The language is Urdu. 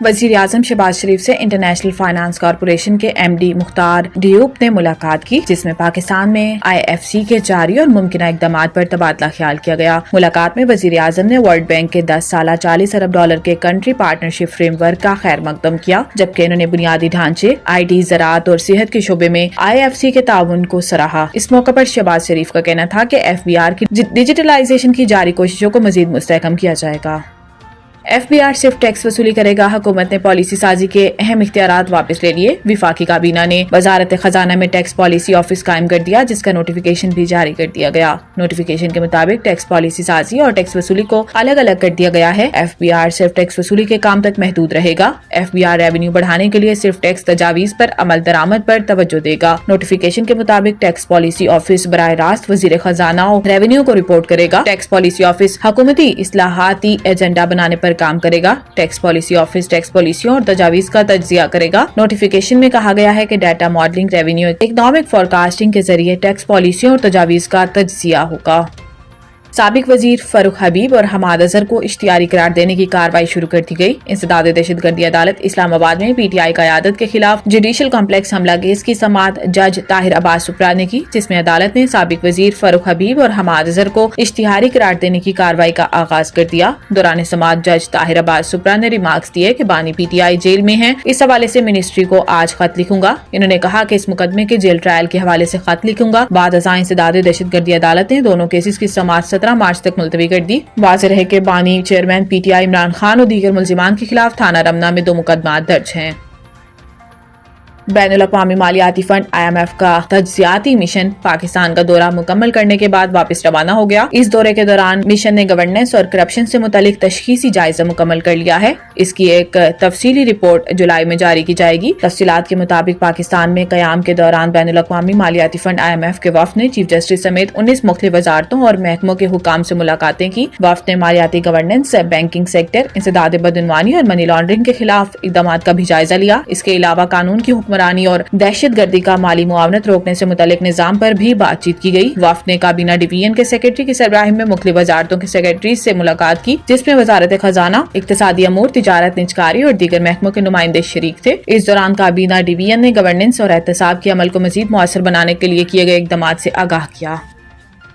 وزیر اعظم شہباز شریف سے انٹرنیشنل فائنانس کارپوریشن کے ایم ڈی مختار ڈیوب نے ملاقات کی، جس میں پاکستان میں IFC کے جاری اور ممکنہ اقدامات پر تبادلہ خیال کیا گیا۔ ملاقات میں وزیر اعظم نے ورلڈ بینک کے 10 سالہ $40 ارب کے کنٹری پارٹنرشپ فریم ورک کا خیر مقدم کیا، جبکہ انہوں نے بنیادی ڈھانچے، IT، زراعت اور صحت کے شعبے میں IFC کے تعاون کو سراہا۔ اس موقع پر شہباز شریف کا کہنا تھا کہ FBR کی ڈیجیٹلائزیشن کی جاری کوششوں کو مزید مستحکم کیا جائے گا۔ FBR صرف ٹیکس وصولی کرے گا۔ حکومت نے پالیسی سازی کے اہم اختیارات واپس لے لیے۔ وفاقی کابینہ نے وزارت خزانہ میں ٹیکس پالیسی آفس قائم کر دیا، جس کا نوٹیفیکیشن بھی جاری کر دیا گیا۔ نوٹیفیکیشن کے مطابق ٹیکس پالیسی سازی اور ٹیکس وصولی کو الگ الگ کر دیا گیا ہے۔ FBR صرف ٹیکس وصولی کے کام تک محدود رہے گا۔ FBR ریونیو بڑھانے کے لیے صرف ٹیکس تجاویز پر عمل درآمد پر توجہ دے گا۔ نوٹیفیکیشن کے مطابق ٹیکس پالیسی آفس براہ راست وزیر خزانہ اور ریونیو کو رپورٹ کرے گا۔ ٹیکس پالیسی آفس حکومتی اصلاحاتی ایجنڈا بنانے پر کام کرے گا۔ ٹیکس پالیسی آفس ٹیکس پالیسیوں اور تجاویز کا تجزیہ کرے گا۔ نوٹیفیکیشن میں کہا گیا ہے کہ data modelling, revenue economic forecasting کے ذریعے ٹیکس پالیسیوں اور تجاویز کا تجزیہ ہوگا۔ سابق وزیر فاروق حبیب اور حماد اظہر کو اشتہاری قرار دینے کی کارروائی شروع کر دی گئی۔ انسداد دہشت گردی عدالت اسلام آباد میں PTI قیادت کے خلاف جوڈیشل کمپلیکس حملہ کیس کی سماعت جج طاہر عباس سپرا نے کی، جس میں عدالت نے سابق وزیر فاروق حبیب اور حماد اظہر کو اشتہاری قرار دینے کی کارروائی کا آغاز کر دیا۔ دوران سماعت جج طاہر عباس سپرا نے ریمارکس دیے کہ بانی PTI جیل میں ہیں۔ اس حوالے سے منسٹری کو آج خط لکھوں گا۔ انہوں نے کہا کہ اس مقدمے کے جیل ٹرائل کے حوالے سے خط لکھوں گا۔ بعد ازاں انسداد دہشت گردی عدالت نے دونوں کیسز کی سماعت 17 مارچ تک ملتوی کر دی۔ واضح رہے کہ بانی چیئرمین PTI عمران خان اور دیگر ملزمان کے خلاف تھانہ رمنا میں 2 مقدمات درج ہیں۔ بین الاقوامی مالیاتی فنڈ IMF کا تجزیاتی مشن پاکستان کا دورہ مکمل کرنے کے بعد واپس روانہ ہو گیا۔ اس دورے کے دوران مشن نے گورننس اور کرپشن سے متعلق تشخیصی جائزہ مکمل کر لیا ہے۔ اس کی ایک تفصیلی رپورٹ جولائی میں جاری کی جائے گی۔ تفصیلات کے مطابق پاکستان میں قیام کے دوران بین الاقوامی مالیاتی فنڈ IMF کے وفد نے چیف جسٹس سمیت 19 مختلف وزارتوں اور محکموں کے حکام سے ملاقاتیں کی۔ وفد نے مالیاتی گورننس، بینکنگ سیکٹر، انسداد بدعنوانی اور منی لانڈرنگ کے خلاف اقدامات کا بھی جائزہ لیا۔ اس کے علاوہ قانون کی حکمرانی اور دہشت گردی کا مالی معاونت روکنے سے متعلق نظام پر بھی بات چیت کی گئی۔ وفد نے کابینہ ڈویژن کے سیکرٹری کی سربراہی میں مختلف وزارتوں کے سیکرٹریز سے ملاقات کی، جس میں وزارت خزانہ، اقتصادی امور، تجارت، نجکاری اور دیگر محکموں کے نمائندے شریک تھے۔ اس دوران کابینہ ڈویژن نے گورننس اور احتساب کے عمل کو مزید مؤثر بنانے کے لیے کیے گئے اقدامات سے آگاہ کیا۔